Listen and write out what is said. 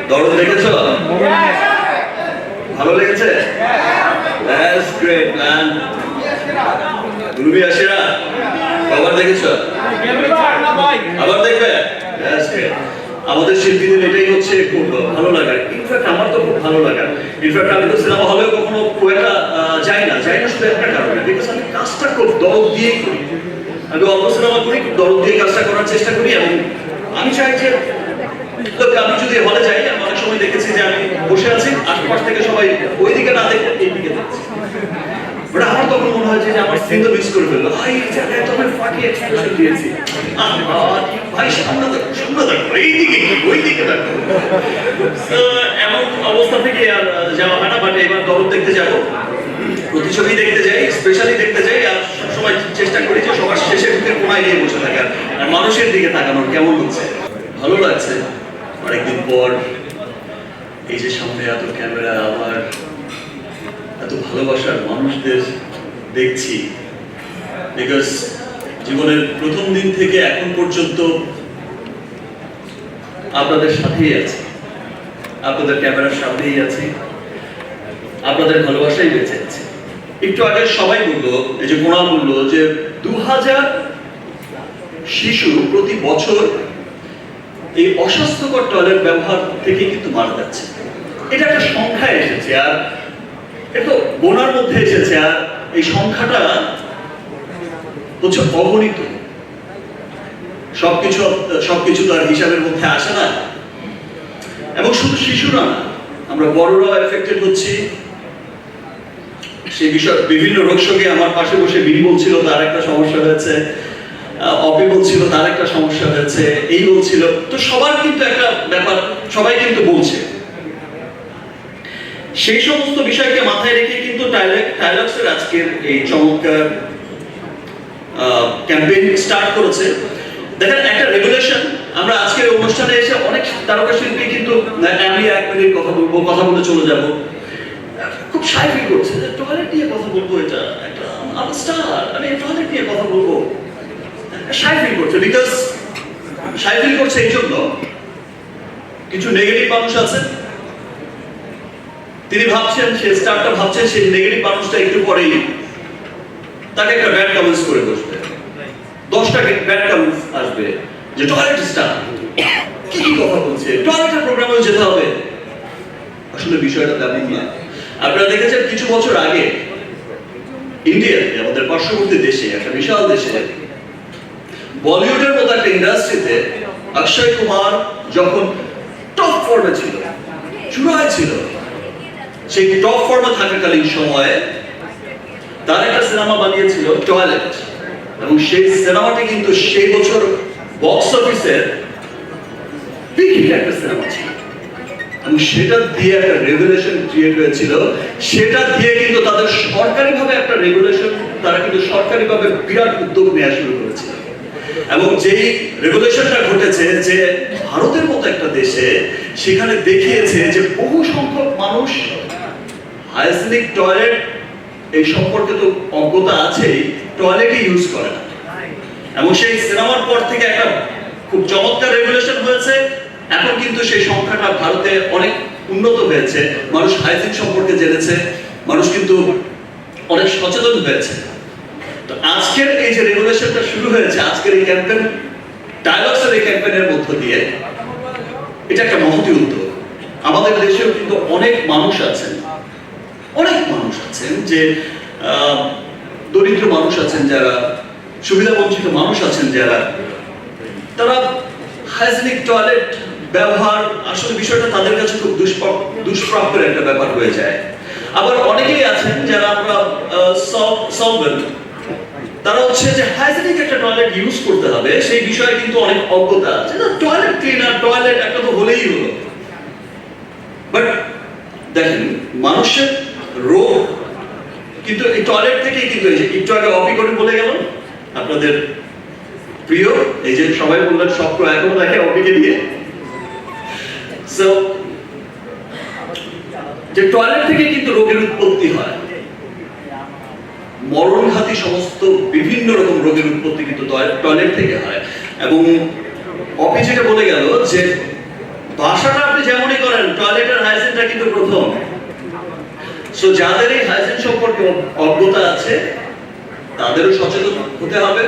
দরদ দেখেছো? ভালো লেগেছে? That's great man. রুবি আশিরা আবার দেখেছো? আবার দেখবে? That's great. আমাদের শিল্পীদের এটাই হচ্ছে খুব ভালো লাগার। ইনফ্যাক্ট আমার তো খুব ভালো লাগার। ইনফ্যাক্ট আমি তো সিনেমা হলেও কখনো খুব একটা যাই না শুধু একটা কারণে, বিকজ আমি কাজটা খুব দরদ দিয়েই করি। আমি অল্প সিনেমা করি, খুব দরদ দিয়ে কাজটা করার চেষ্টা করি, এবং আমি চাই যে আমি যদি হলে যাই, আমি অনেক সময় দেখেছি যে আমি বসে আছি, আশপাশ থেকে সবাই ওই দিকে না দেখে এই দিকে দেখছে। বাট আমার তখন মনে হয় যে আমার সিন তো মিস করে ফেললো, ভাই এই জায়গায় তো আমি ফাঁকি এক্সপ্রেশন দিয়েছি, ভাই সামনে দেখো এই দিকে ওই দিকে দেখো। এমন অবস্থা থেকে আর যাওয়া হয় না, বাট এবার দরদ দেখতে যাবো, প্রতিছবি দেখতে যাই, স্পেশালি দেখতে যাই, আর সবসময় চেষ্টা করি যে সবার শেষে মুখের কোনায় নিয়ে বসে থাকার, আর মানুষের দিকে তাকানোর। কেমন হচ্ছে? ভালো লাগছে অনেকদিন পর এই যে সামনে এত ক্যামেরা, আবার এত ভালোবাসার মানুষদের দেখছি, বিকজ জীবনের প্রথম দিন থেকে এখন পর্যন্ত আপনাদের সাথেই আছি, আপনাদের ক্যামেরার সামনেই আছি, আপনাদের ভালোবাসাই বেঁচে আছে। একটু আগে সবাই বললো, এই যে কোনা বললো যে 2000 শিশু প্রতি বছর এই অস্বাস্থ্যকর টয়লেট ব্যবহার থেকে কিন্তু মারা যাচ্ছে। এটা একটা সংখ্যা এসেছে, আর এটা গোনার মধ্যে এসেছে, আর এই সংখ্যাটা হচ্ছে অগণিত। সবকিছু তো আর হিসাবের মধ্যে আসে না, এবং শুধু শিশুরা না, আমরা বড়রাও এফেক্টেড হচ্ছি। সেই বিষয়ে বিভিন্ন রোগ সঙ্গে আমার পাশে বসে বিনি বলছিল তার একটা সমস্যা হয়েছে, অপি বলছিল তার একটা সমস্যা হয়েছে, এই বলছিল, তো সবার কিন্তু একটা ব্যাপার, সবাই কিন্তু বলছে। সেই সমস্ত বিষয়কে মাথায় রেখে কিন্তু টাইলক্সের আজকের এই চমৎকার ক্যাম্পেইন স্টার্ট করেছে। দেখেন, একটা রেগুলেশন, আমরা আজকের অনুষ্ঠানে এসে অনেক তারকা শিল্পী কিন্তু আমি 1 মিনিট কথা বলে চলে যাব, খুব শাই ফিল করছে যে টয়লেট নিয়ে কথা বলবো, এটা একটা আমার স্টার, আমি টয়লেট নিয়ে কথা বলবো, শাই ফিল করছে। বিকজ শাই ফিল করছে এই জন্য কিছু নেগেটিভ মানুষ আছে, তিনি ভাবছেন, সে স্টারটা ভাবছেন সেই নেগেটিভ মানুষটা একটু পরেই তাকে একটা ব্যাড কমেন্টস করে বসবে, 10টা ব্যাড কমেন্টস আসবে যে টয়লেট স্টার কি কথা বলছে, টয়লেটের প্রোগ্রামেও যেতে হবে। আসলে বিষয়টা তেমন না। আপনারা দেখেছেন কিছু বছর আগে ইন্ডিয়াতে, আমাদের পার্শ্ববর্তী দেশে, একটা বিশাল দেশে, বলিউডের মতো একটা ইন্ডাস্ট্রিতে অক্ষয় কুমার যখন টপ ফর্মে ছিল, চূড়ায় ছিল, সেই টপ ফর্মে থাকাকালীন সময়ে তার একটা সিনেমা বানিয়েছিল টয়লেট, এবং সেই সিনেমাটি কিন্তু সেই বছর বক্স অফিসের বিগ হিট একটা সিনেমা ছিল, এবং সেটা দিয়ে একটা রেগুলেশন ক্রিয়েট হয়েছিল। সেটা দিয়ে কিন্তু তাদের সরকারিভাবে একটা রেগুলেশন, তারা কিন্তু সরকারিভাবে বিরাট উদ্যোগ নেওয়া শুরু করেছিল, এবং যেই রেগুলেশনটা ঘটেছে যে ভারতের মতো একটা দেশে, সেখানে দেখিয়েছে যে বহু সংখ্যক মানুষ হাইজেনিক টয়লেট এই সম্পর্কে তো অজ্ঞতা আছেই, টয়লেটই ইউজ করে না। এবং সেই সিনেমার পর থেকে একটা খুব চমৎকার রেগুলেশন হয়েছে। এখন কিন্তু সেই সংখ্যাটা ভারতে অনেক উন্নত হয়েছে, মানুষ হাইজিন সম্পর্কে জেনেছে, মানুষ কিন্তু অনেক সচেতন হয়েছে। তো আজকের এই যে রেগুলেশনটা শুরু হয়েছে, আজকের এই ক্যাম্পেইন, টাইলক্সের এই ক্যাম্পেইনের মধ্য দিয়ে, এটা একটা মহতী উদ্যোগ। আমাদের দেশেও কিন্তু অনেক মানুষ আছেন যে দরিদ্র মানুষ আছেন, যারা সুবিধা বঞ্চিত মানুষ আছেন, যারা তারা হাইজেনিক টয়লেট ব্যবহার, আসলে বিষয়টা তাদের কাছে খুব দুষ্প্রাপ্যের একটা ব্যাপার হয়ে যায়। আবার অনেকেই আছেন যারা আমরা সলভেন্ট, তারা হচ্ছে যে হাইজেনিক একটা টয়লেট ইউজ করতে হবে, সেই বিষয়ে কিন্তু অনেক অজ্ঞতা আছে। টয়লেট ক্লিনার, টয়লেট একটা তো হলেই হলো। বাট দেখেন, মানুষের রোগ কিন্তু এই টয়লেট থেকেই কিন্তু, একটু আগে অপি করে বলে গেল আপনাদের প্রিয়, এই যে সবাই বললেন স্বপ্ন এখনো দেখে অপিকে দিয়ে, যে টয়লেট থেকে কিন্তু রোগের উৎপত্তি হয়, মরণঘাতী সমস্ত বিভিন্ন রকম রোগের উৎপত্তি কিন্তু টয়লেট থেকে হয়। এবং অফিস যেটা বলে গেল যে বাসাটা আপনি যেমনই করেন কিন্তু প্রথম। সো যাদের এই হাইজিন সম্পর্কে অজ্ঞতা আছে তাদেরও সচেতন হতে হবে।